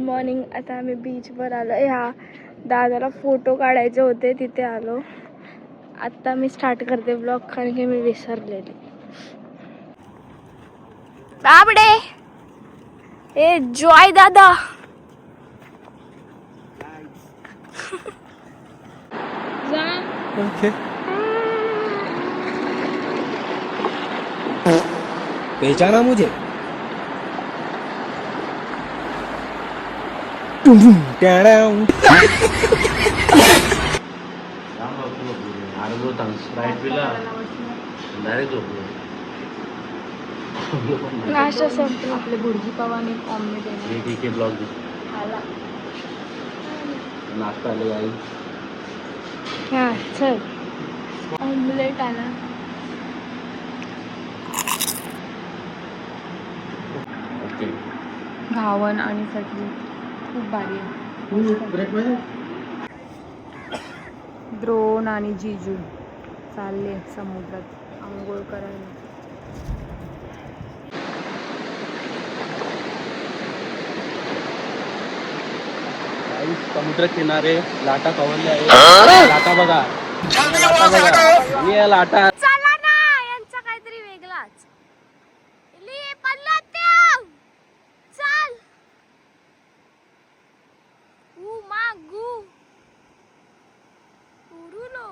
Morning. आता आम्ही बीचवर आलो. ह्या दादाला फोटो काढायचे होते, तिथे आलो. आत्ता मी स्टार्ट करते ब्लॉग, कारण की मी विसरलेली. बाबडे ए जॉय दादा. ओके. पहचाना मुझे? नाश्ता संपला. आपले भुर्जी पाव आणि ऑमलेट आहे. ठीक आहे ब्लॉग आला नाश्ता आले आई. हा चल. ऑमलेट आला. घावन आणि चटणी खूप भारी आहे. द्रोण आणि जिजू चालले समुद्रात आंघोळ करायला. समुद्र किनारे लाटा कवरले आहे. लाटा बघा, लाटा. चला ना, यांचा काहीतरी वेगळाच. चल मागू उरुलो.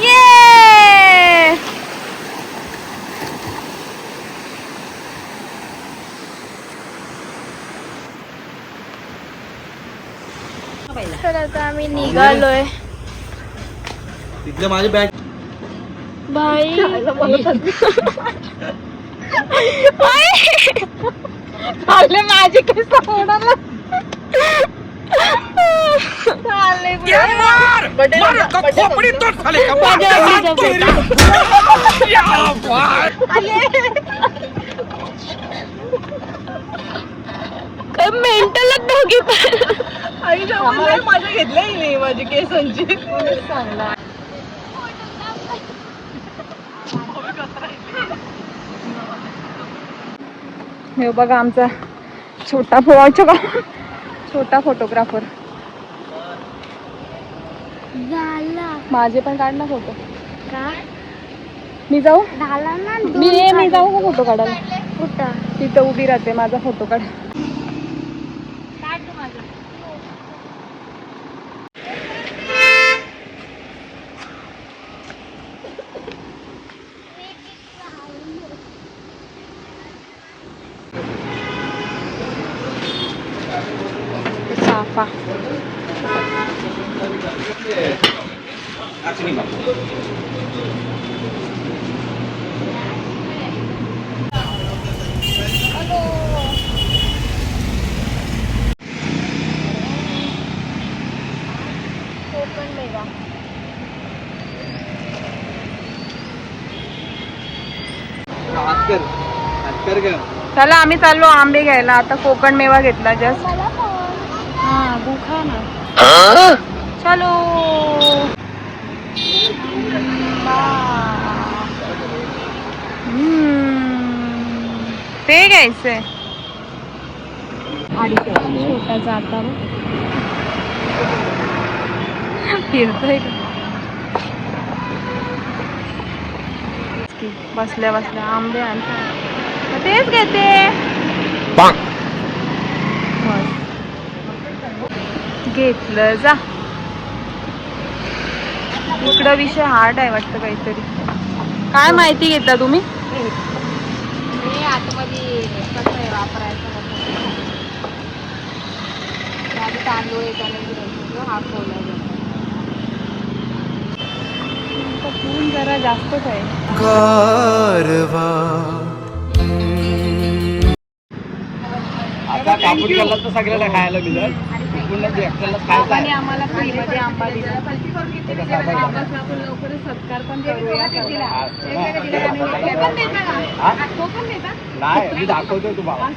ये तर आता आम्ही निघालोय. तिथले माझे बॅग भाई माझी केस मेंटलच दोघी माझ्या घेतलंही नाही माझी केसांची. चांगला हे बघा आमचा छोटा फोटोग्राफर. माझे पण काढ ना फोटो. मी जाऊ मी जाऊ का फोटो काढायला? कुठं? तिथं उभी राहते. माझा फोटो काढ. साफा कोकण मेवा. चला आम्ही चाललो आंबे घ्यायला. आता कोकण मेवा घेतला जस्ट. हा बुखा ना. चलो ते घ्यायचंय. छोटा जाता फिरतोय बसल्या बसल्या आंबे आणतात. तेच घेते. घेतलं जा. इकडं विषय हार्ड आहे वाटतं काहीतरी. काय माहिती घेतला तुम्ही? आतमध्ये कसं आहे वापरायचं. तांदूळ हा खोला खून जरा जास्तच आहे. आता कापून केला तर सगळ्याला खायला मिळेल. बाबांनी आम्हाला फ्रीमध्ये आंबा दिला. बाबाचा आपण लवकरच सत्कार पण करूया. नाही मी दाखवतोय तुम्हाला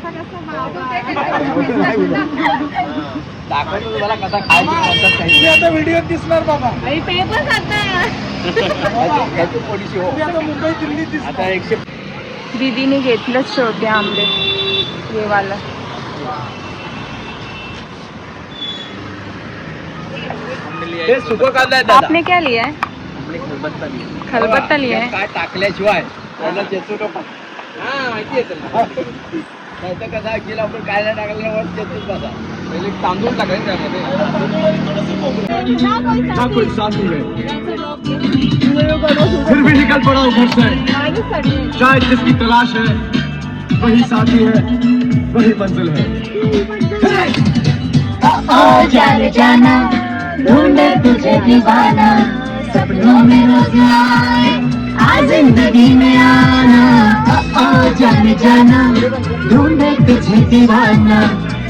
दाखवतो तुम्हाला कसा खायचा आता व्हिडिओ दिसणार बाबा थोडीशी हो मुंबई दिल्ली आता 100. दीदीने घेतलंच छोटे आंबे देवाला. सुको कांदा आहे दादा. आपने क्या लिया है? खलबत्ता लिया है. काय टाकल्याशिवाय त्याला चेचू नको. हा माहिती आहे त्याला. त्याचं कसं केलं आपण काय नाही टाकल्यावर चेचूच बसा. पहिले तांदूळ टाकायचं त्यामध्ये. फिर भी निकल पड़ा घर से. शायद जिसकी तलाश है वही साथी है वही मंजिल है. जाने जाना ढूंढे तुझे दीवाना सपनों में रोज आए आज जिंदगी में आना. जाने जाना ढूंढे तुझे दीवाना.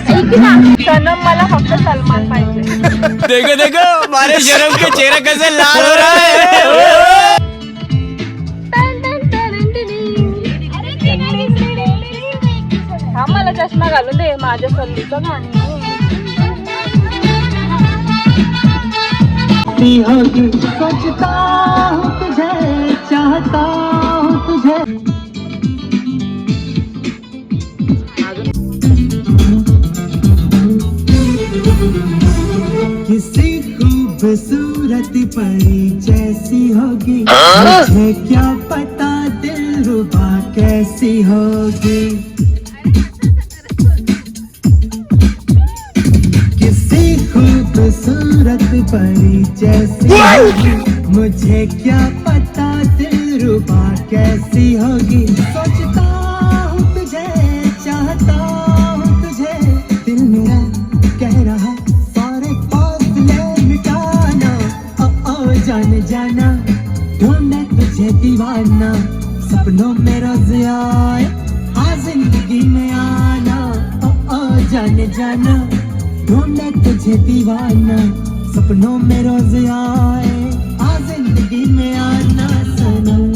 सनम मला फक्त सलमान पाहिजे. देखो देखो हमारे शर्म के चेहरा कैसे लाल हो रहा है. हा मला चष्मा घालून दे. माझ्या सल्लीचं गाणं होगी सोचता हूँ तुझे चाहता हूँ तुझे. किसी खूबसूरत परी जैसी होगी मुझे क्या पता दिलरुबा कैसी होगी. किसी खूबसूरत परी जैसी होगी मुझे क्या पता दिलरुबा कैसी होगी. सोचता हूँ तुझे चाहता हूँ तुझे दिल मेरा कह रहा सारे फासले मिटाना. ओ जाने जाना ढूंढे तुझे दीवाना सपनों में रोज आए हाँ जिंदगी में आना. ओ जाने जाना ढूंढे तुझे दीवाना सपनों में रोज आए हाँ जिंदगी में आना. सनम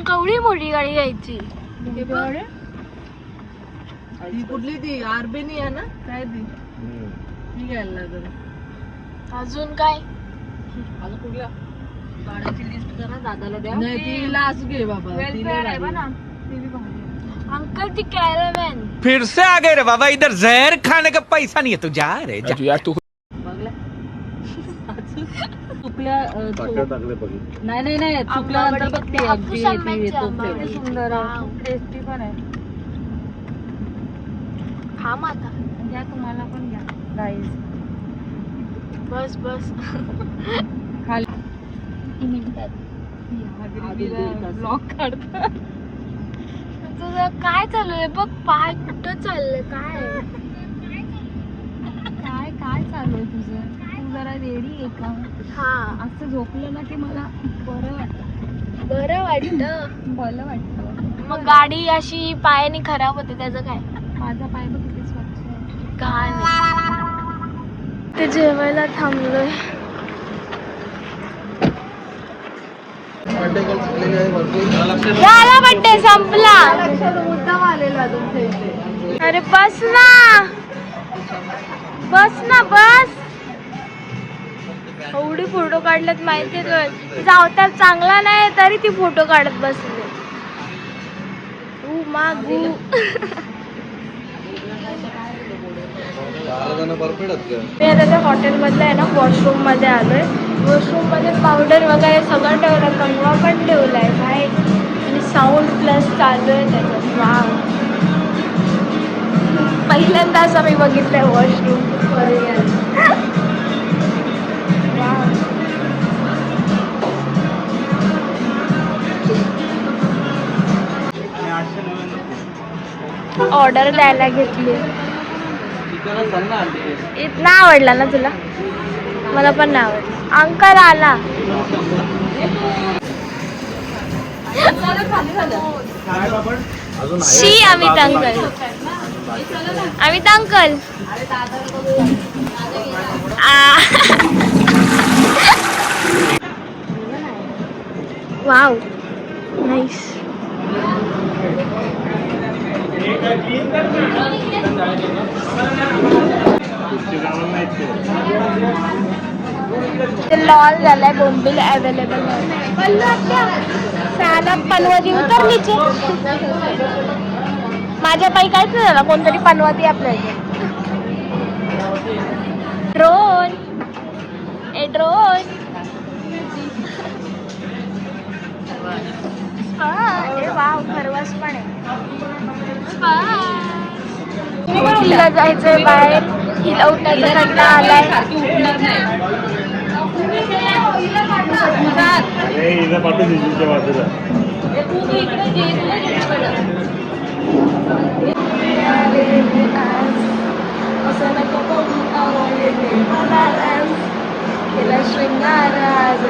कवडी मोठी गाडी घ्यायची. कुठली ती आरबीनी आहे ना काय ती घ्यायला लागेल. अजून काय अजून कुठल्या गाड्याची लिस्ट करा दादाला द्या. नाही ती लास्ट घे बाबा. अंकल ती कॅरामॅन. फिर से आ गए रे बाबा. इधर जहर खाने का पैसा नहीं है. तू जा रे जा. यार तू चुकल्या नाही नाही नाही चुकल्यानंतर बघ ते अगदी येतो सुंदर टेस्टी पण आहे. खा आता घ्या तुम्हाला पण घ्या गाईज. बस बस खाली ब्लॉग काढतात. तुझं काय चालू आहे बघ. पाय कुठं चाललंय काय काय काय चालू आहे तुझं. तू जरा रेडी आहे का. हा असं झोपलं ना की मला बरं वाटतं. बरं वाटतं. बरं वाटतं. मग गाडी अशी पायाने खराब होते त्याचं काय. माझा पाय बघ किती स्वच्छ आहे. काय ते जेवायला थांबलोय. झाला बड्डे संपला. अरे बस ना बस ना बस. एवढी फोटो काढल्यात माहितीये तुला. जावता चांगला नाही तरी ती फोटो काढत बसले. मागू मी आता त्या हॉटेलमधलं आहे ना वॉशरूम मध्ये आलोय. वॉशरूम मध्ये पावडर वगैरे सगळं ठेवलं. कंगवा पण ठेवलाय काय आणि साऊंड प्लस चालू आहे त्याच्यात. वाव पहिल्यांदा असं मी बघितलंय वॉशरूम. ऑर्डर द्यायला घेतली. इतना आवडला ना तुला? मला पण नाही आवडला. अंकल आला. शी Amit uncle. Amit uncle. Wow nice. Lol झालाय. बोंबील अवेलेबल नाही. साला पनवती उतरलीचे. माझ्या पायी कायच झालं. कोणतरी पनवती आपल्या इथे. ड्रोन. ए ड्रोन. ए वाव खरवस पण आहे. हिला जायचंय बाहेर. हिला उठायचा कंटाळा आलाय. श्रृंगार आज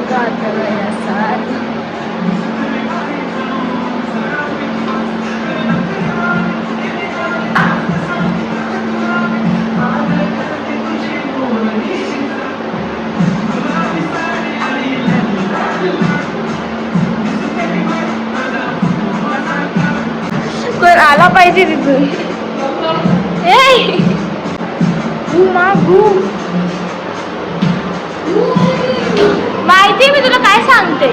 कोण आला पाहिजे तिथून. माहिती मी तुला काय सांगते.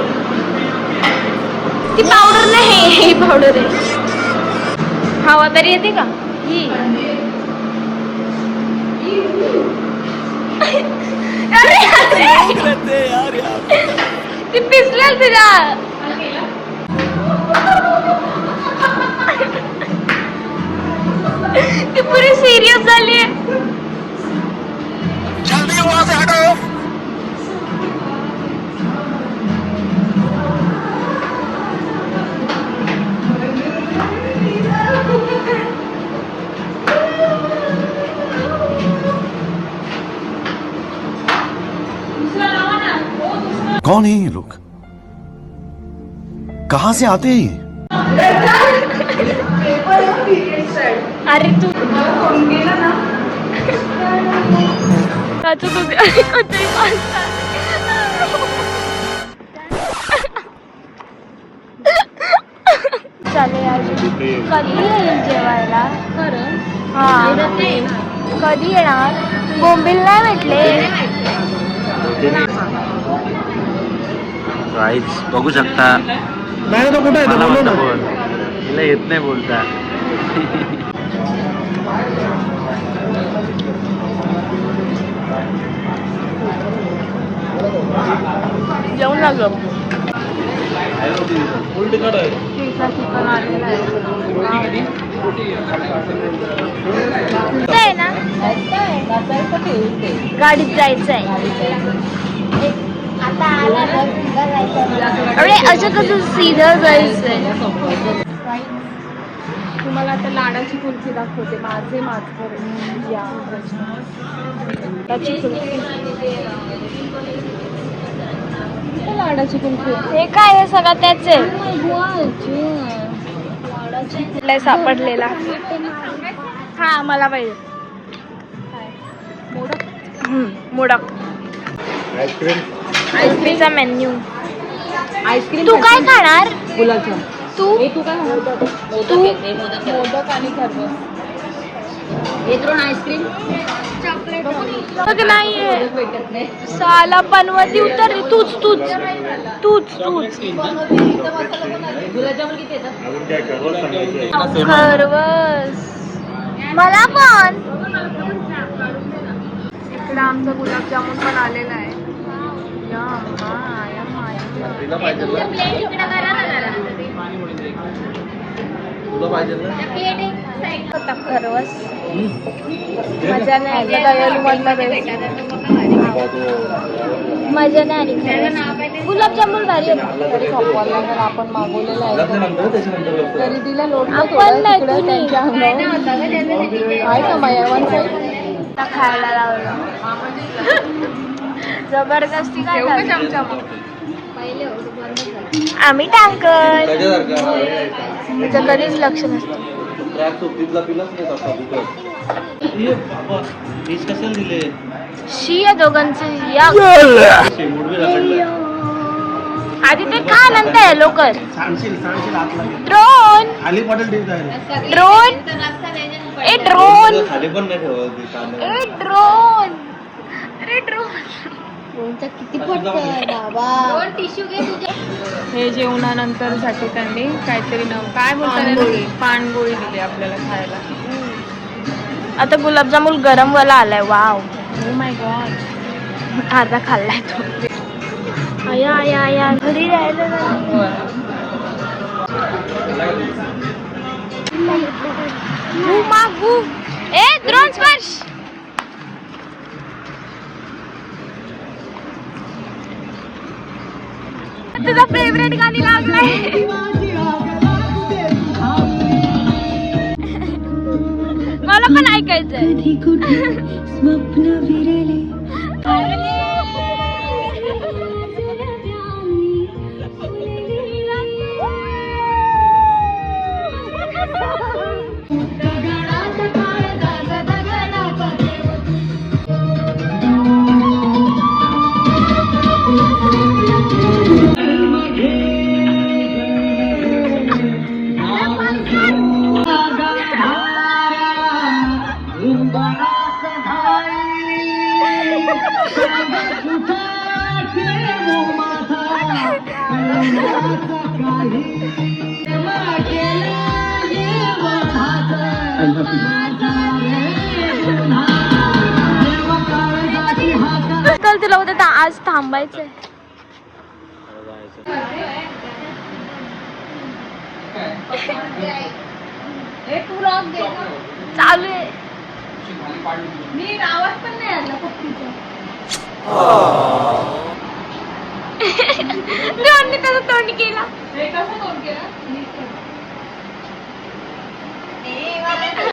ती पावडर नाही. ही पावडर आहे. हवा तरी येते का ही? ती पिसलेल तिला. ती पुरी सिरियस झाली आहे. कौन है ये लोग? कहां से आते हैं ये? अरे तू गेला ना. चालेल. कधी येईल जेवायला? हा कधी येणार? बोंबील नाही भेटले. गाईज बघू शकता. मला म्हणतो बोल. तिला येत नाही बोलता. जेवण लागलं. ना गाडीत जायचंय. अरे असं कसं सीधा जायचंय. तुम्हाला आता लाडाची कुल्फी दाखवते. माझे मात्र या लाडाची कुल्फी. लाडाची कुल्फी. हे काय हे सगळं त्याचे लाडाची सापडलेला. हा मला पाहिजे. मोडक आईस्क्रीमचा मेन्यू. आईस्क्रीम. तू काय खाणार? गुलाबजाम. तू तू काय खाणार? मोदक आणि खरबस. आईस्क्रीम. नाहीये. साला पनवती उतरली. तूच तूच तूच तूच. खरवस. मला पण. इकडे आमचा गुलाबजामुन पण आलेला आहे. खरवस मजा नाही आली. मजा नाही आली. गुलाबजामुन भारी आपण मागवलेला आहे. तरी तिला लोट आपण आहे का माया वन साईड. खायला लावलं जबरदस्ती काय आम्ही टाकत त्याचं कधीच लक्ष नसतं. शी या दोघांचे आधी ते खा नंतर लवकर. ड्रोन ड्रोन ए ड्रोन ए ड्रोन अरे ड्रोन किती हे जेवणानंतर साठी त्यांनी काहीतरी काय बोलतात पानगोळी दिली आपल्याला खायला. आता गुलाबजामुन गरम वाला आलाय. वाव ओ माय गॉड अर्धा खाल्लाय तो. आया आया आया घरी जायला ए द्रोण स्पर्श तुझा फेवरेट गाणी लागलाय. मला पण ऐकायचंय. स्वप्न विरले कल तुला होतं आज थांबायचंय. चालू आहे. आवाज पण नाही आला पप्पीचा. त्याचं तोंड केला.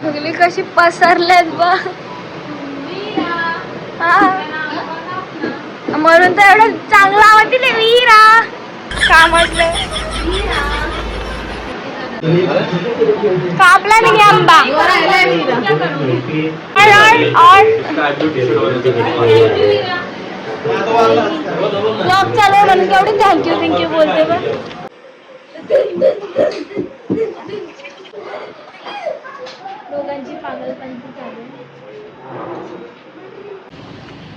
सगळी कशी पसरलेत बघ. म्हणून तर एवढं चांगलं आवाज दिले वीरा. कामचलं कापला नाही आंबा. ब्लॉग चालू म्हणून केवढी थँक्यू थँक्यू बोलते बघ. दोघांची पागलपंती चालू.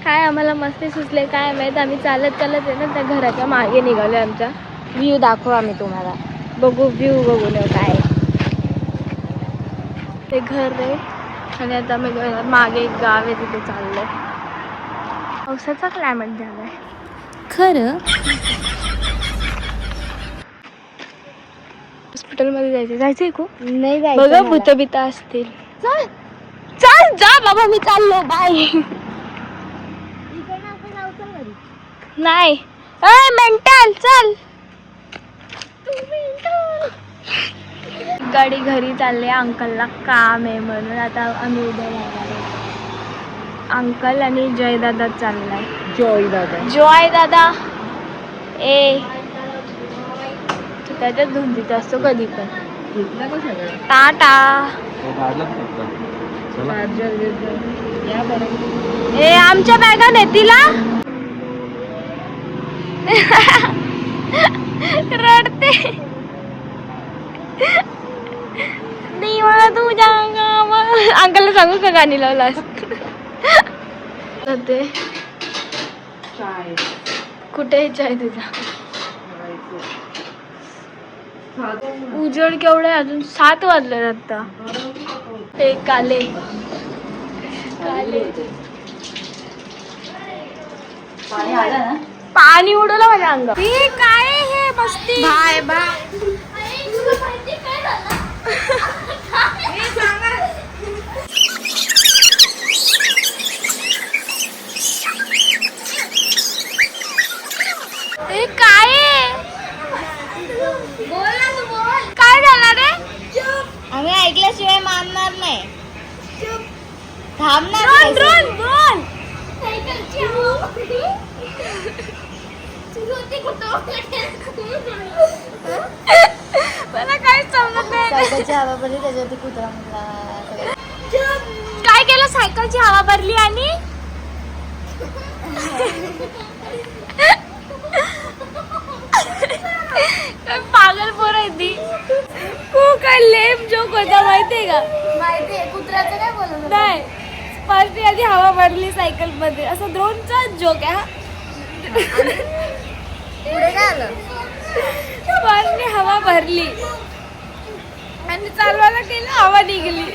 काय आम्हाला मस्ती सुचले काय माहित. आम्ही चालत चालत आहे ना त्या घराच्या मागे निघालो. आमचा व्ह्यू दाखवू आम्ही तुम्हाला. बघू व्ह्यू बघून काय ते घर आहे. आणि आता आम्ही मागे एक गाव आहे तिथे चाललंय. पावसाचा क्लायमेट झालाय खरं. हॉस्पिटलमध्ये जायचंय खूप नाही बघा भूतबिता असतील. चल चल जा बाबा मी चाललो बाय. नाही मेंटल चल. गाडी घरी चालले. अंकलला काम आहे म्हणून आता आम्ही उद्या जाणार. अंकल आणि जय दादा चाललाय. जॉय दादा ए त्याच्यात धुंदीत असतो कधी पण. टाटा ए आमच्या बॅगा नेतीला रडते. नाही मला तुझ्या अंकलला सांगू का गाणी लावला ते. कुठे चाय तुझा. उजेड केवढे अजून 7 वाजले आता. ते काले पाणी उडवलं माझ्या अंगावर. काय हे मस्ती बाय बाय. काय बोल ना तू बोल. काय झालं रे. आम्ही ऐकल्याशिवाय मानणार नाही. ड्रोन ड्रोन बोल. मला काय समजत नाही. सायकलची हवा भरली त्याच्यावरती कुत्रा म्हणला. काय केलं? सायकलची हवा भरली आणि काय पागल पोर आहे ती. खूप काय लेम जोक होता माहितीये का? माहितीये कुत्र्याचं काय बोलत नाही, फर्स्ट आधी हवा भरली सायकल मध्ये, असं ड्रोनचा जोक आहे हा. पुढे काय आलं? फर्स्टने हवा भरली आणि चालवायला केलं, हवा निघली.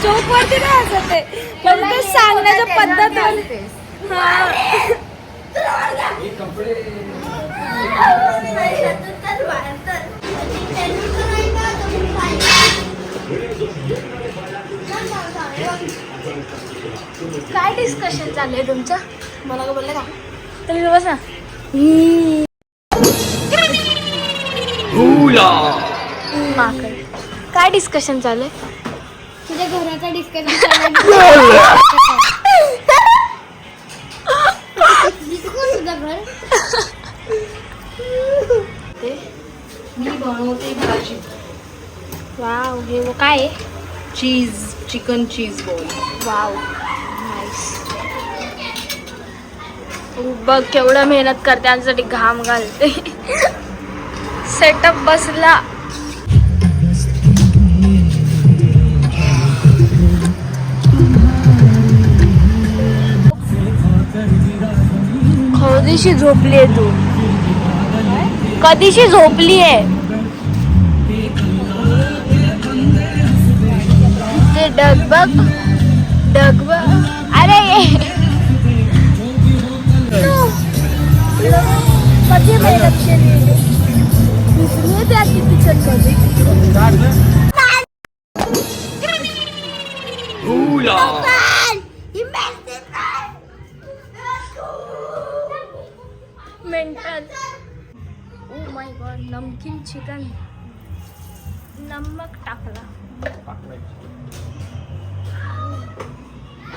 जोक वरती नाही असत ते, पण ते सांगण्याच्या पद्धत काय डिस्कशन चालू आहे तुमचं? मला काय बोलले का? तुम्ही बसा. माकड. काय डिस्कशन चालू आहे? तुझ्या घराचा डिस्कशन चालू तुझं घर? मी बनवते भाजी. वाव, हे काय आहे? Cheese, chicken cheese ball. Wow, nice. बघ केवढं मेहनत करते, आमच्यासाठी घाम घालते. सेटअप बसला. कधीशी झोपली आहे तू? कधीशी झोपली आहे? ते डगबग डगबग. अरे कधी मी लक्ष दिले त्या kitchen mental. Oh my God, नमकीन चिकन. नमक टाकला.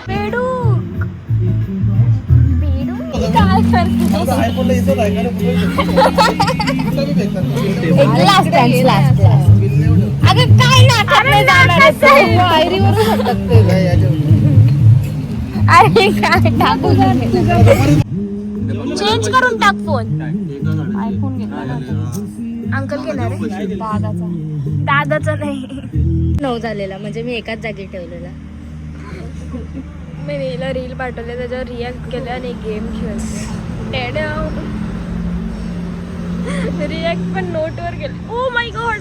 बेडूक बेडूक काय करते? अगं काय नाटक नाही जाणार आहे तो. अरे काय टाकू चेंज करून टाक फोन. आयफोन घेतला. अंकल घेणार आहे? दादाचा. दादाचा नाही. 9 झालेला, म्हणजे मी एकाच जागी ठेवलेला. मी हिला रील पाठवले, त्याच्यावर रिॲक्ट केलं आणि गेम खेळते. रिॲक्ट पण नोटवर केलं. Oh my God.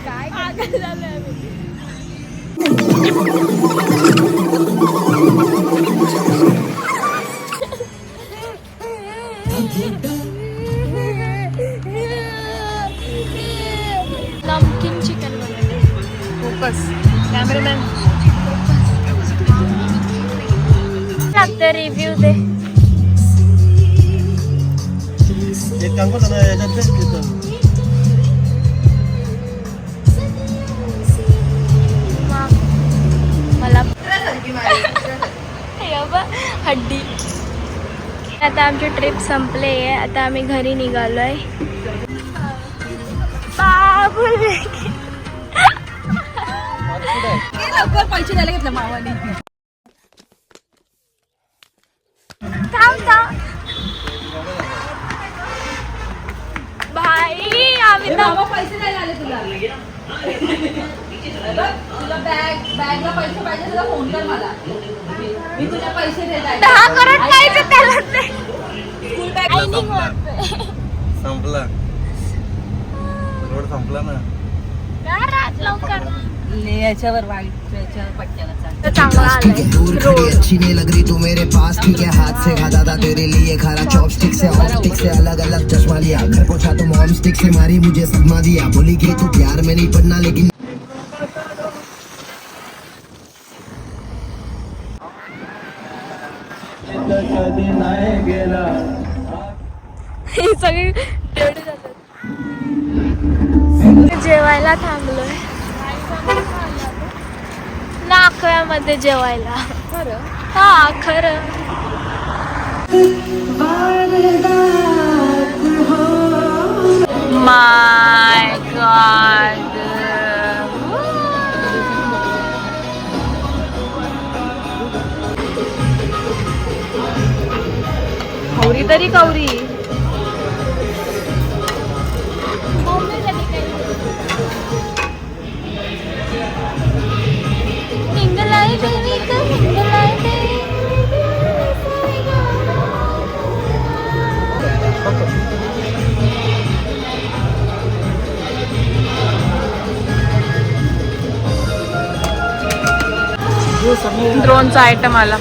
काय पागल झालं आम्ही. नमकीन चिकन बनवले. Focus cameraman. लागतं रिव्ह्यू दे. मला हड्डी. आता आमची ट्रिप संपली आहे. आता आम्ही घरी निघालोय. बाबुले लवकर पैसे द्यायला घेतलं मावाने. थांब थांब भाई, आम्ही पैसे द्यायला आले तुला. तुला बॅगला पैसे पाहिजे, तुला फोन कर मला. मी तुला पैसे देत 10 करोड पाहिजे त्याला. संपला रोड संपला ना. लवकर याच्यावर वाईट याच्यावर पट्ट्याला चांगला आलाय दूर अच्छी नहीं लग रही तू मेरे पास, ठीक है हाथ से खाता था तेरे लिए खाना चॉपस्टिक से ऑप्टिक से अलग अलग चश्मा लिया, घर पहुंचा तो मॉम स्टिक से मारी मुझे सदमा दिया, बोली कि तू प्यार में नहीं पढ़ना लेकिन कधी नाही गेला. ही सगळी तेवढी जातात. जेवायला थांबलोय नाकळ्यामध्ये जेवायला. हा खरं. माय गॉड. कौरी तरी कौरी. ड्रोनचा आयटम आला.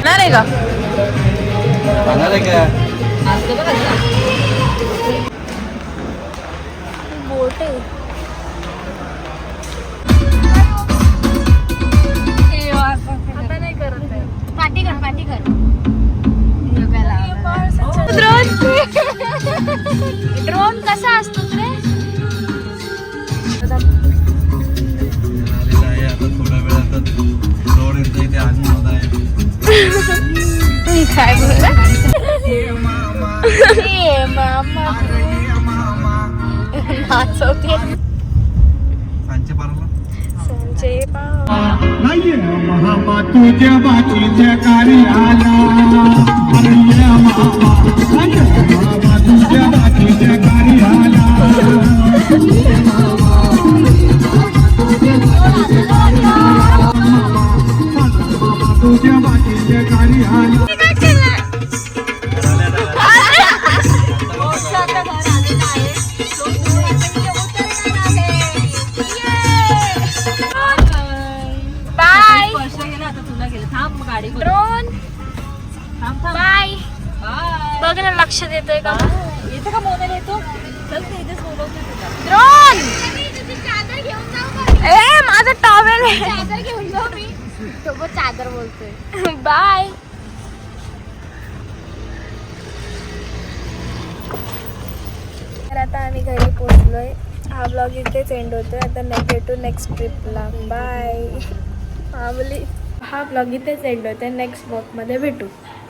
नाही का बोट आहे. आता नाही करत आहे. पाठी कर ड्रोन कसा असतो रे? थोड्या वेळात रोड येतो इथे आणि होत आहे. मी काय बोलला? नाचवते सांचे पारला संजय मामा तुझ्या बाकीच्या कार्याला मामा तुझ्या बाकीच्या कार्याला तुझ्या बाकीच्या कार्याला. By drone. बाय. बघ ना लक्ष देतोय का? येते का मोबाईल येतो? ड्रोन. ए माझा टॉवेल आहे. चादर घेऊन जाऊ मी. सोबत चादर बोलतोय. बाय. तर आता आम्ही घरी पोहोचलोय. हा ब्लॉग इथेच एंड होतोय. आता भेटू नेक्स्ट ट्रिपला. बाय. हा ब्लॉग इथेच एंड होतोय. नेक्स्ट ब्लॉगमध्ये भेटू.